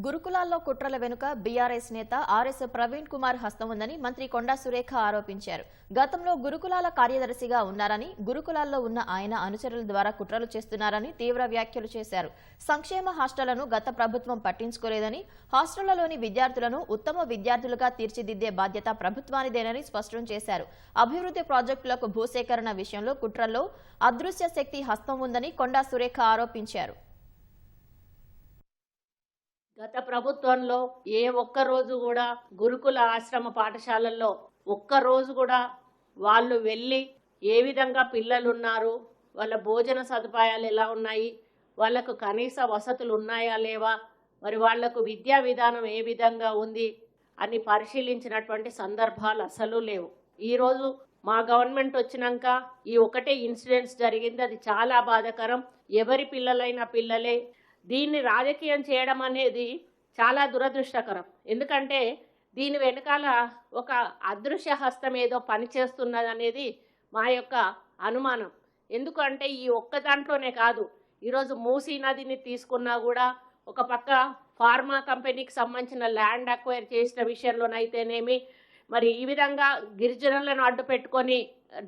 గురుకులాల్లో కుట్రల వెనుక బీఆర్ఎస్ నేత ఆర్ఎస్ ప్రవీణ్ కుమార్ హస్తం ఉందని మంత్రి కొండా సురేఖ ఆరోపించారు. గతంలో గురుకులాల కార్యదర్శిగా ఉన్నారని, గురుకులాల్లో ఉన్న ఆయన అనుచరుల ద్వారా కుట్రలు చేస్తున్నారని తీవ్ర వ్యాఖ్యలు చేశారు. సంక్షేమ హాస్టళ్లను గత ప్రభుత్వం పట్టించుకోలేదని, హాస్టళ్లలోని విద్యార్థులను ఉత్తమ విద్యార్థులుగా తీర్చిదిద్దే బాధ్యత ప్రభుత్వానిదేనని స్పష్టం చేశారు. అభివృద్ధి ప్రాజెక్టులకు భూసేకరణ విషయంలో కుట్రల్లో అదృశ్య శక్తి హస్తం ఉందని కొండా సురేఖ ఆరోపించారు. గత ప్రభుత్వంలో ఏ ఒక్క రోజు కూడా గురుకుల ఆశ్రమ పాఠశాలల్లో ఒక్క రోజు కూడా వాళ్ళు వెళ్ళి ఏ విధంగా పిల్లలు ఉన్నారు, వాళ్ళ భోజన సదుపాయాలు ఎలా ఉన్నాయి, వాళ్ళకు కనీస వసతులు ఉన్నాయా లేవా, మరి వాళ్లకు విద్యా విధానం ఏ విధంగా ఉంది అని పరిశీలించినటువంటి సందర్భాలు అసలు లేవు. ఈరోజు మా గవర్నమెంట్ వచ్చినాక ఈ ఒకటే ఇన్సిడెంట్స్ జరిగింది. అది చాలా బాధాకరం. ఎవరి పిల్లలైనా పిల్లలే. దీన్ని రాజకీయం చేయడం అనేది చాలా దురదృష్టకరం. ఎందుకంటే దీని వెనకాల ఒక అదృశ్య హస్తం ఏదో పనిచేస్తున్నది అనేది మా యొక్క అనుమానం. ఎందుకంటే ఈ ఒక్క దాంట్లోనే కాదు, ఈరోజు మూసీ నదిని తీసుకున్నా కూడా ఒక పక్క ఫార్మా కంపెనీకి సంబంధించిన ల్యాండ్ అక్వైర్ చేసిన విషయంలోనైతేనేమి, మరి ఈ విధంగా గిరిజనులను అడ్డు పెట్టుకొని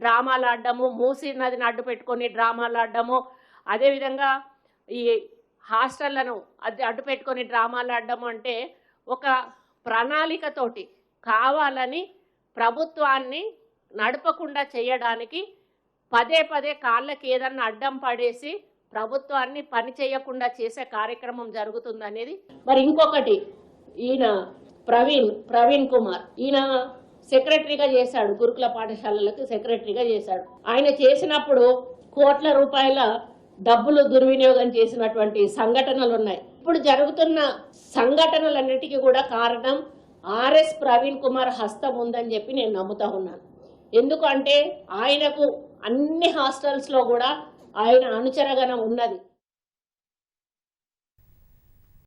డ్రామాలు ఆడడము, మూసీ నదిని అడ్డు పెట్టుకొని డ్రామాలు ఆడడము, అదేవిధంగా ఈ హాస్టళ్లను అడ్డు పెట్టుకొని డ్రామాలు ఆడడం అంటే ఒక ప్రణాళికతోటి కావాలని ప్రభుత్వాన్ని నడపకుండా చేయడానికి పదే పదే కాళ్ళకి ఏదన్నా అడ్డం పడేసి ప్రభుత్వాన్ని పని చేయకుండా చేసే కార్యక్రమం జరుగుతుందనేది. మరి ఇంకొకటి, ఈయన ప్రవీణ్ కుమార్ ఈయన సెక్రటరీగా చేశాడు, గురుకుల పాఠశాలలకు సెక్రటరీగా చేశాడు. ఆయన చేసినప్పుడు కోట్ల రూపాయల డబ్బులు దుర్వినియోగం చేసినటువంటి సంఘటనలు ఉన్నాయి. ఇప్పుడు జరుగుతున్న సంఘటనలన్నిటికీ కూడా కారణం ఆర్ఎస్ ప్రవీణ్ కుమార్ హస్తం ఉందని చెప్పి నేను నమ్ముతా ఉన్నాను. ఎందుకంటే ఆయనకు అన్ని హాస్టల్స్లో కూడా ఆయన అనుచరగణం ఉన్నది.